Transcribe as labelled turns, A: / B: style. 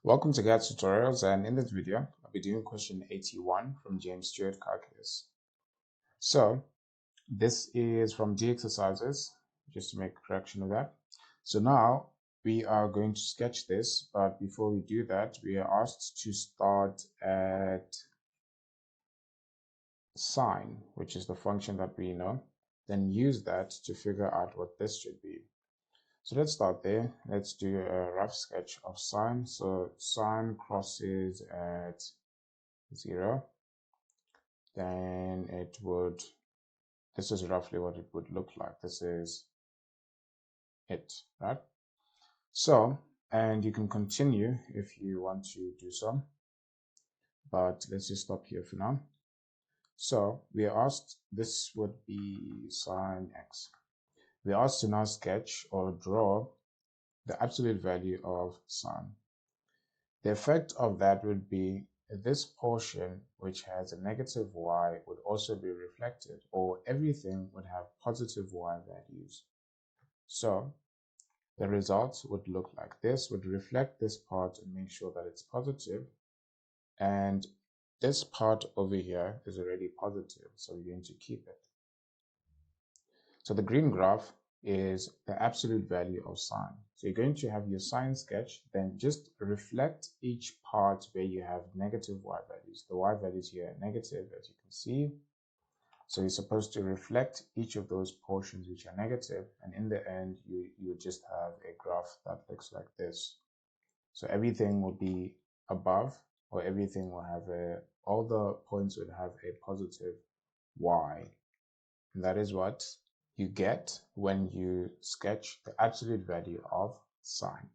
A: Welcome to Khetz Tutorials, and in this video, I'll be doing question 81 from James Stewart Calculus. So, this is from D exercises, just to make a correction of that. So now, we are going to sketch this, but before we do that, we are asked to start at sine, which is the function that we know, then use that to figure out what this should be. So let's start there. Let's do a rough sketch of sine. So sine crosses at 0. Then it would, this is roughly what it would look like. This is it, right? So, and you can continue if you want to do so. But let's just stop here for now. So we are asked, this would be sine x. We are asked to now sketch or draw the absolute value of sine. The effect of that would be this portion, which has a negative y, would also be reflected, or everything would have positive y values. So the result would look like this, would reflect this part and make sure that it's positive. And this part over here is already positive, so we're going to keep it. So the green graph is the absolute value of sine. So you're going to have your sine sketch, then just reflect each part where you have negative y values. The y values here are negative, as you can see. So you're supposed to reflect each of those portions which are negative, and in the end, you just have a graph that looks like this. So everything will be above, or everything will have all the points would have a positive y. And that is what you get when you sketch the absolute value of sine.